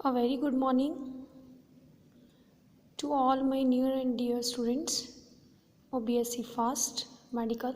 A very good morning to all my near and dear students of BSc Fast Medical.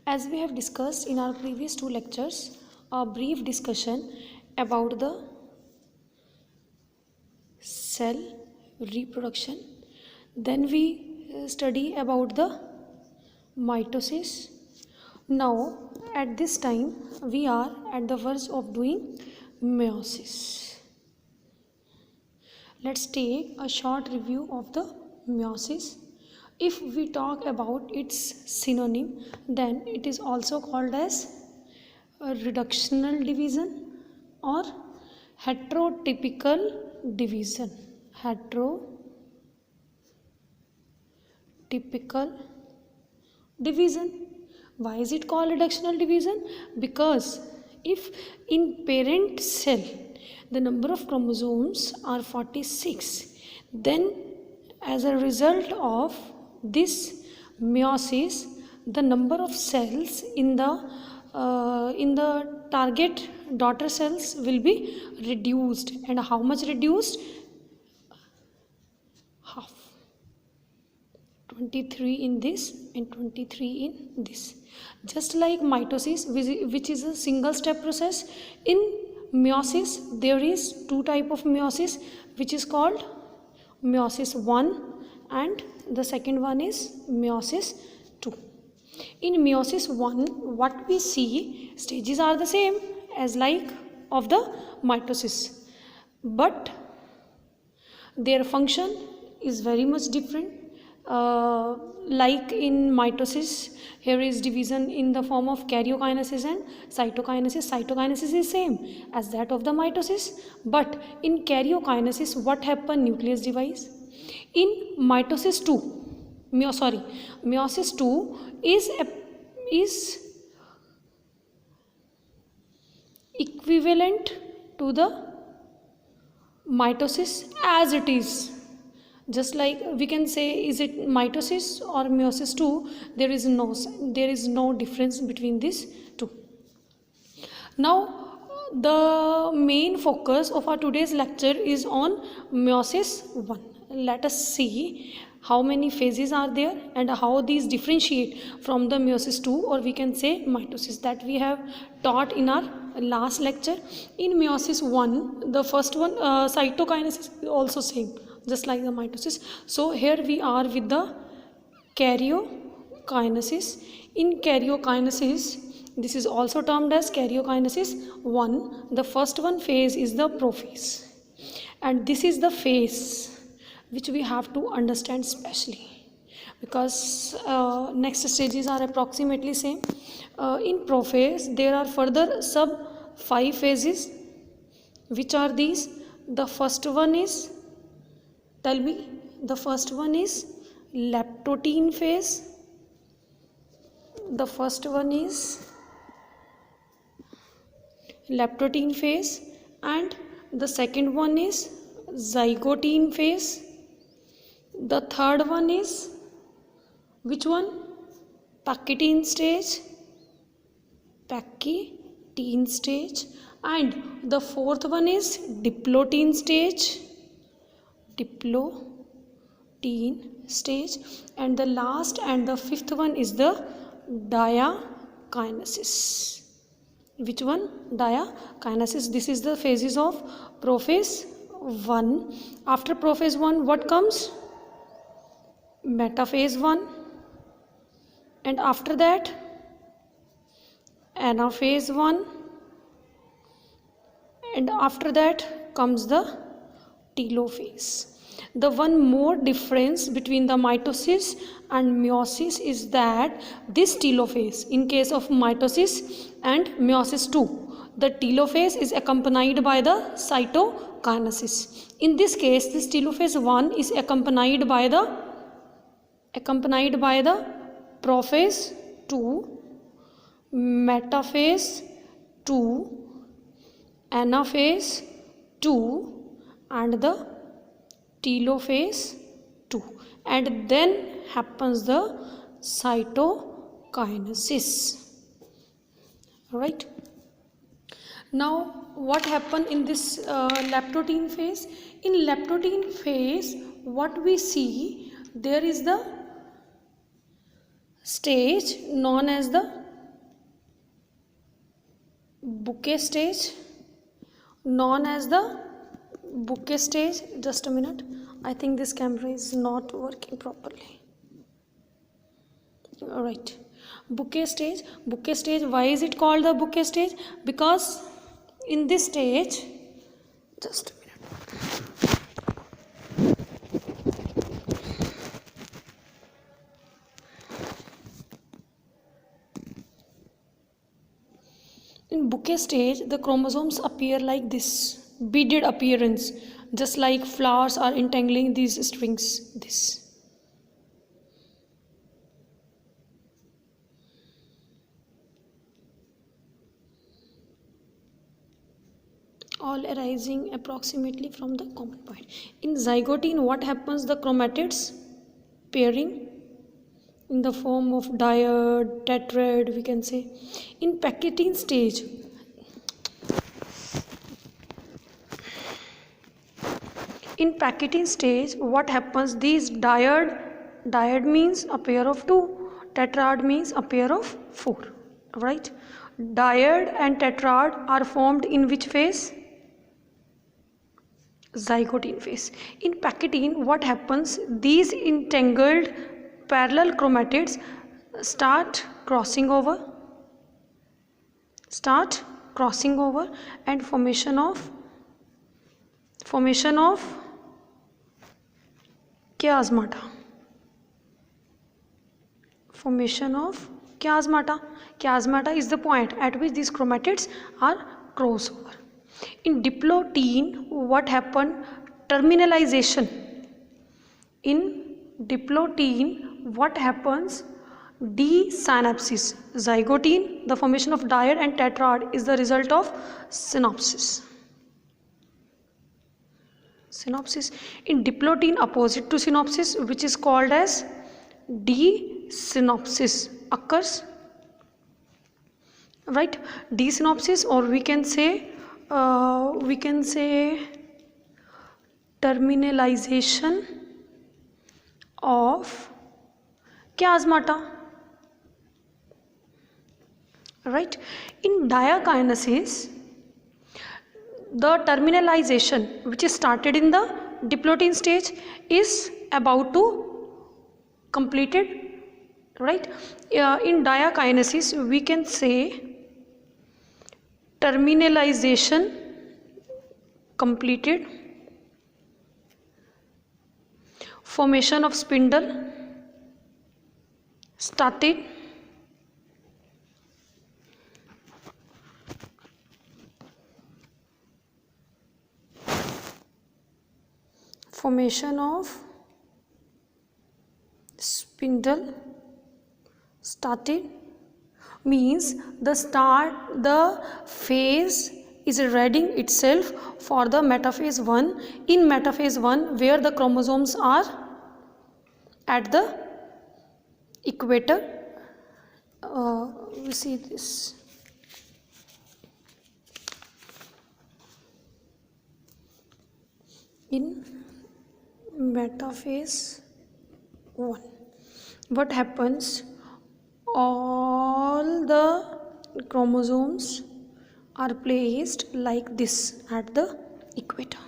As we have discussed in our previous two lectures, a brief discussion about the cell reproduction. Then we study about the mitosis. Now at this time we are at the verge of doing meiosis. Let's take a short review of the meiosis. If we talk about its synonym, then it is also called as a reductional division or heterotypical division. Heterotypical division. Why is it called reductional division? Because if in parent cell the number of chromosomes are 46, then as a result of this meiosis, the number of cells in the target daughter cells will be reduced. And how much reduced? Half. 23 in this and 23 in this. Just like mitosis, which is a single step process, in meiosis there is two type of meiosis, which is called meiosis 1 and the second one is meiosis 2. In meiosis 1, what we see, stages are the same as like of the mitosis, but their function is very much different. Like in mitosis, here is division in the form of karyokinesis and cytokinesis. Cytokinesis is same as that of the mitosis, but in karyokinesis what happen? Nucleus divides. In meiosis 2 is equivalent to the mitosis as it is. Just like we can say, is it mitosis or meiosis 2? There is no difference between these two. Now the main focus of our today's lecture is on meiosis 1. Let us see how many phases are there and how these differentiate from the meiosis 2, or we can say mitosis, that we have taught in our last lecture. In meiosis 1, the first one, cytokinesis is also same, just like the mitosis. So here we are with the karyokinesis. In karyokinesis, this is also termed as karyokinesis 1. The first one phase is the prophase, and this is the phase which we have to understand specially, because next stages are approximately same. In prophase there are further sub 5 phases. Which are these? The first one is, tell me, the first one is leptotin phase. The first one is leptotin phase, and the second one is zygotin phase. The third one is which one? Pachytene stage. And the fourth one is diplotin stage. And the last and the fifth one is the diakinesis. Which one? Diakinesis. This is the phases of prophase 1. After prophase 1, what comes? Metaphase 1, and after that anaphase 1, and after that comes the telophase. The one more difference between the mitosis and meiosis is that this telophase, in case of mitosis and meiosis 2, the telophase is accompanied by the cytokinesis. In this case, this telophase 1 is accompanied by the prophase 2, metaphase 2, anaphase 2, and the telophase 2, and then happens the cytokinesis. Right. Now what happened in this leptotene phase? In leptotene phase, what we see, there is the stage known as the bouquet stage, just a minute, I think this camera is not working properly. All right, bouquet stage. Why is it called the bouquet stage? Because in this stage, just a minute, in bouquet stage the chromosomes appear like this, beaded appearance, just like flowers are entangling these strings. This all arising approximately from the common point. In zygotine, what happens? The chromatids pairing in the form of diad, tetrad, we can say. In Pachytene stage, what happens? These diad means a pair of 2, tetrad means a pair of 4, right? Diad and tetrad are formed in which phase? Zygotine phase. In Pachytene, what happens? These entangled parallel chromatids start crossing over and formation of chiasmata. Chiasmata is the point at which these chromatids are crossover. In diplotene, what happened? Terminalization. In diplotene, what happens? Desynapsis. Zygotene, the formation of diad and tetrad, is the result of synapsis. In diplotene, opposite to synapsis, which is called as desynapsis, occurs, right? Desynapsis, or we can say terminalization of chiasmata, right? In diakinesis, the terminalization which is started in the diplotene stage is about to completed, right? In diakinesis, we can say terminalization completed, formation of spindle started, formation of spindle started means the phase is readying itself for the metaphase 1. In metaphase 1, where the chromosomes are at the equator, we see this. In metaphase 1, what happens? All the chromosomes are placed like this at the equator.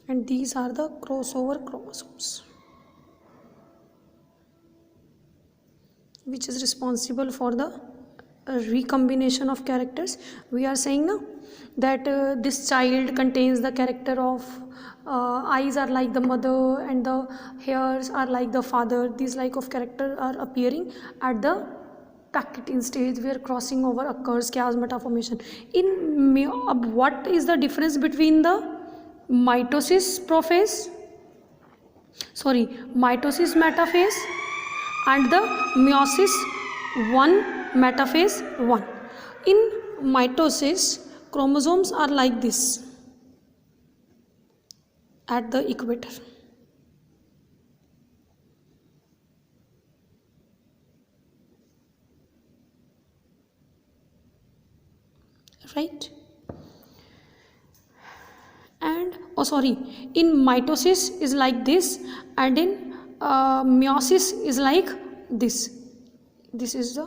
And these are the crossover chromosomes, which is responsible for the recombination of characters. We are saying now that this child contains the character of eyes are like the mother and the hairs are like the father. These like of character are appearing at the Pachytene stage, where crossing over occurs, chiasmata formation. What is the difference between the mitosis metaphase and the meiosis 1 metaphase 1? In mitosis, chromosomes are like this at the equator. right? And in mitosis is like this, and in meiosis is like this. This is the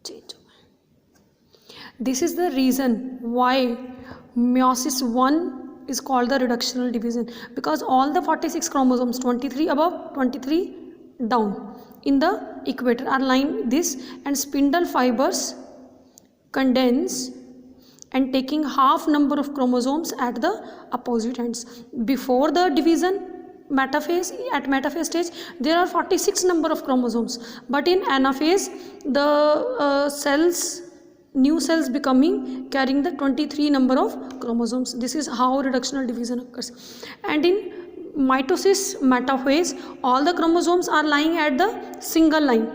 change. This is the reason why meiosis 1 is called the reductional division, because all the 46 chromosomes, 23 above, 23 down in the equator are lying this, and spindle fibers condense and taking half number of chromosomes at the opposite ends. Before the division, metaphase, at metaphase stage there are 46 number of chromosomes, but in anaphase the new cells becoming carrying the 23 number of chromosomes. This is how reductional division occurs. And in mitosis metaphase, all the chromosomes are lying at the single line.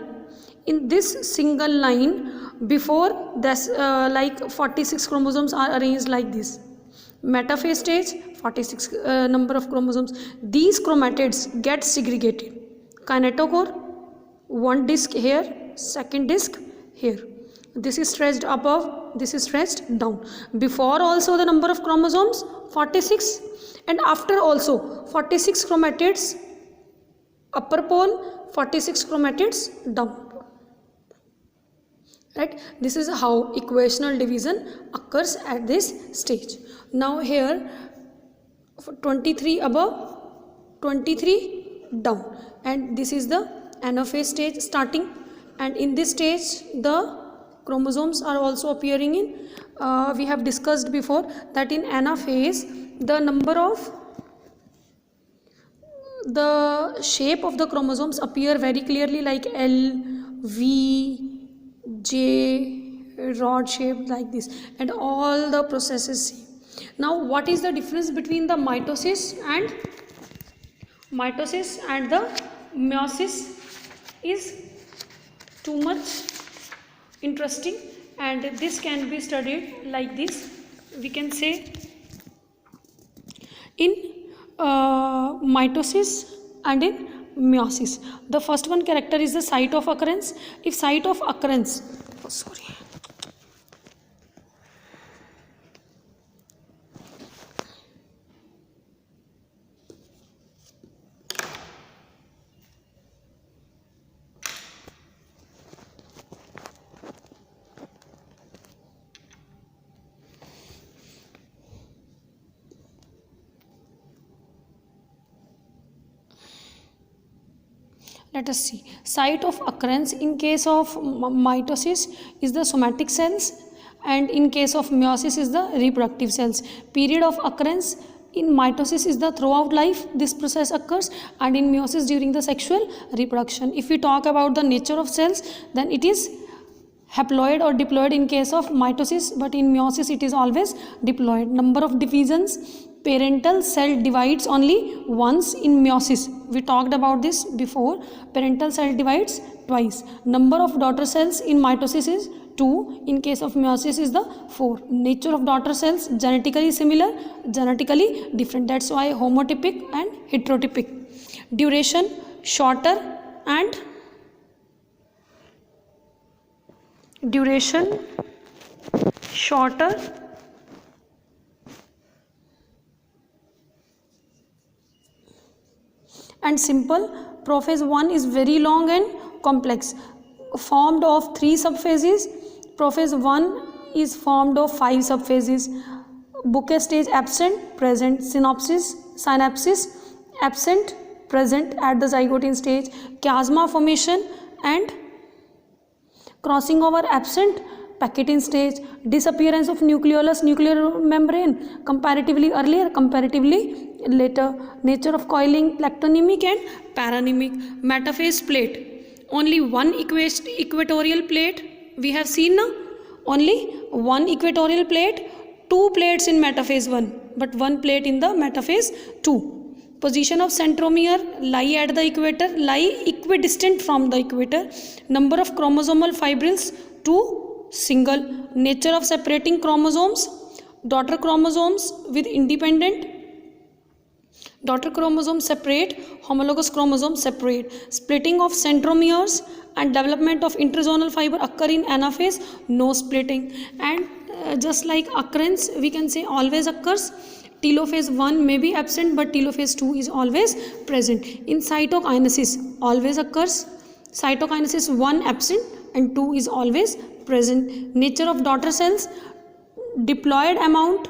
In this single line, before this like 46 chromosomes are arranged like this. Metaphase stage, 46 number of chromosomes. These chromatids get segregated. Kinetochore, one disc here, second disc here. This is stretched above, this is stretched down. Before also the number of chromosomes 46, and after also 46 chromatids upper pole, 46 chromatids down. Right? This is how equational division occurs at this stage. Now here 23 above, 23 down, and this is the anaphase stage starting, and in this stage the chromosomes are also appearing in we have discussed before that in anaphase the number of the shape of the chromosomes appear very clearly, like L, V, J, rod shape like this, and all the processes same. Now what is the difference between the mitosis and the meiosis is too much interesting, and this can be studied like this. We can say in mitosis and in meiosis, the first one character is the site of occurrence. If site of occurrence, let us see. Site of occurrence in case of mitosis is the somatic cells, and in case of meiosis is the reproductive cells. Period of occurrence in mitosis is the throughout life this process occurs, and in meiosis during the sexual reproduction. If we talk about the nature of cells, then it is haploid or diploid in case of mitosis, but in meiosis it is always diploid. Number of divisions, parental cell divides only once in meiosis. We talked about this before. Parental cell divides twice. Number of daughter cells in mitosis is 2. In case of meiosis is the 4. Nature of daughter cells, genetically similar, genetically different. That's why homotypic and heterotypic. Duration shorter and simple. Prophase 1 is very long and complex, formed of 3 subphases. Prophase 1 is formed of 5 subphases. Bouquet stage absent, present. Synapsis absent, present at the zygote stage. Chiasma formation and crossing over absent, Packetin stage. Disappearance of nucleolus, nuclear membrane, comparatively earlier, comparatively later. Nature of coiling, lactonemic and paranemic. Metaphase plate, only one equatorial plate we have seen now. Only one equatorial plate, 2 plates in metaphase 1, but 1 plate in the metaphase 2. Position of centromere, lie at the equator, lie equidistant from the equator. Number of chromosomal fibrils, 2, single. Nature of separating chromosomes, daughter chromosomes with independent, daughter chromosomes separate, homologous chromosomes separate. Splitting of centromeres and development of intrazonal fiber occur in anaphase, no splitting. And just like occurrence, we can say always occurs. Telophase 1 may be absent, but telophase 2 is always present. In cytokinesis, always occurs. Cytokinesis 1 absent and 2 is always present. Nature of daughter cells: diploid amount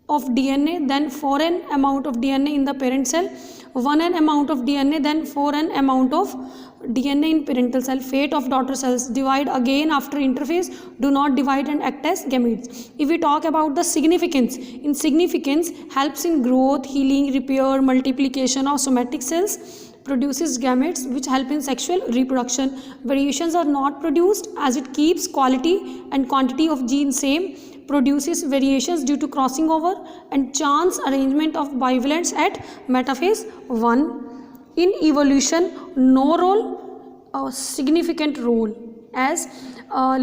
of DNA, then foreign amount of DNA in the parent cell, 1n amount of DNA, then 4n amount of DNA in parental cell. Fate of daughter cells: divide again after interphase, do not divide and act as gametes. If we talk about the significance, in significance, helps in growth, healing, repair, multiplication of somatic cells, produces gametes which help in sexual reproduction. Variations are not produced as it keeps quality and quantity of genes same. Produces variations due to crossing over and chance arrangement of bivalents at metaphase 1. In evolution, no role, a significant role, as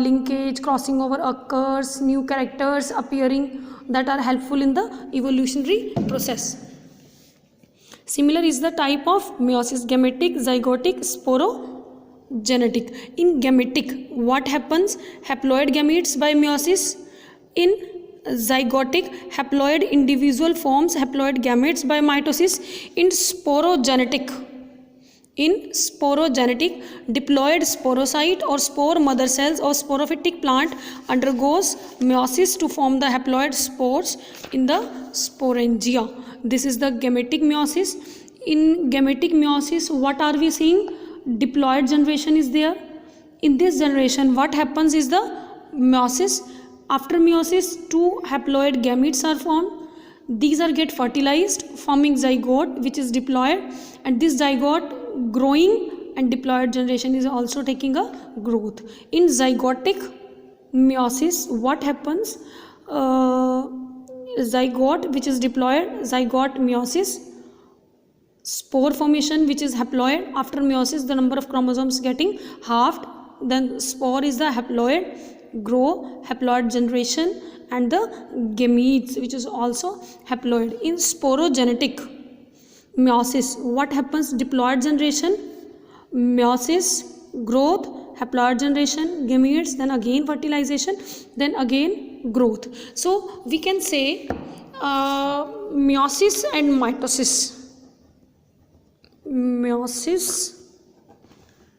linkage, crossing over occurs, new characters appearing that are helpful in the evolutionary process. Similar is the type of meiosis: gametic, zygotic, sporogenetic. In gametic, what happens? Haploid gametes by meiosis. In zygotic, haploid individual forms haploid gametes by mitosis. In sporogenetic, diploid sporocyte or spore mother cells or sporophytic plant undergoes meiosis to form the haploid spores in the sporangia. This is the gametic meiosis. In gametic meiosis, what are we seeing? Diploid generation is there. In this generation, what happens is the meiosis. After meiosis, two haploid gametes are formed. These are get fertilized, forming zygote, which is diploid, and this zygote growing, and diploid generation is also taking a growth. In zygotic meiosis, what happens? Zygote, which is diploid, zygote meiosis, spore formation, which is haploid. After meiosis, the number of chromosomes getting halved, then spore is the haploid, grow, haploid generation, and the gametes, which is also haploid. In sporogenetic meiosis, what happens? Diploid generation, meiosis, growth, haploid generation, gametes, then again fertilization, then again growth. So we can say meiosis and mitosis. Meiosis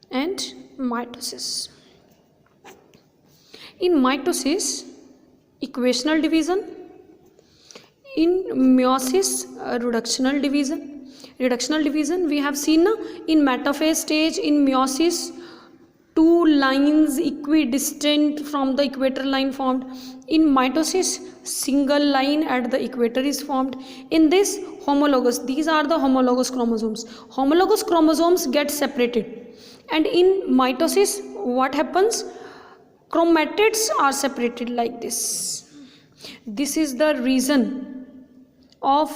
and mitosis. In mitosis, equational division. In meiosis, reductional division. Reductional division we have seen in metaphase stage. In meiosis, two lines equidistant from the equator line formed. In mitosis, single line at the equator is formed. In this, homologous, these are the homologous chromosomes. Homologous chromosomes get separated, and in mitosis, what happens? Chromatids are separated like this. This is the reason of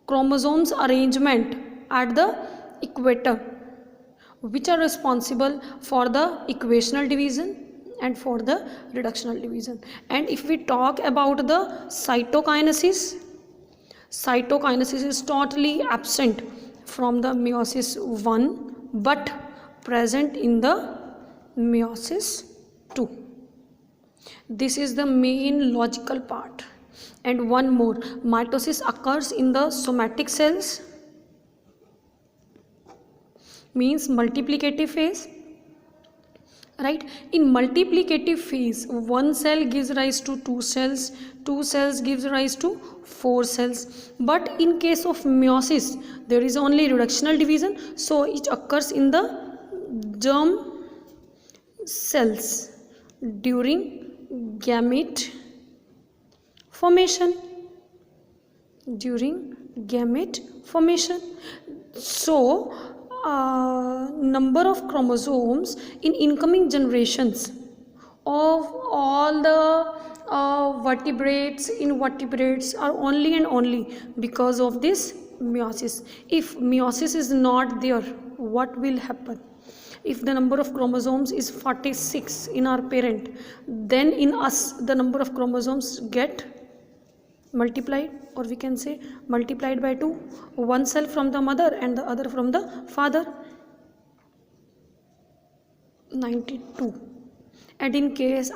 chromosomes arrangement at the equator, which are responsible for the equational division and for the reductional division. And if we talk about the cytokinesis, cytokinesis is totally absent from the meiosis 1 but present in the meiosis 2. This is the main logical part. And one more, mitosis occurs in the somatic cells, means multiplicative phase, right? In multiplicative phase, one cell gives rise to two cells gives rise to four cells. But in case of meiosis, there is only reductional division, so it occurs in the germ cells during gamete formation. So number of chromosomes in incoming generations of all the vertebrates are only and only because of this meiosis. If meiosis is not there, what will happen? If the number of chromosomes is 46 in our parent, then in us the number of chromosomes get multiplied, or we can say multiplied by 2, one cell from the mother and the other from the father. 92. and in case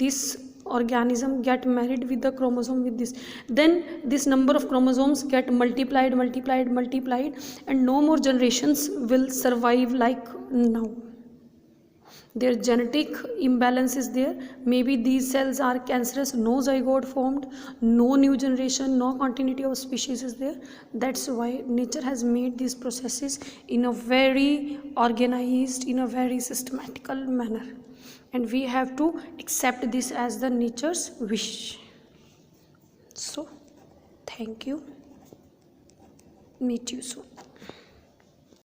this organism get married with the chromosome with this, then this number of chromosomes get multiplied, and no more generations will survive like now. Their genetic imbalance is there. Maybe these cells are cancerous, no zygote formed, no new generation, no continuity of species is there. That's why nature has made these processes in a very organized, in a very systematical manner, and we have to accept this as the nature's wish. So thank you, meet you soon.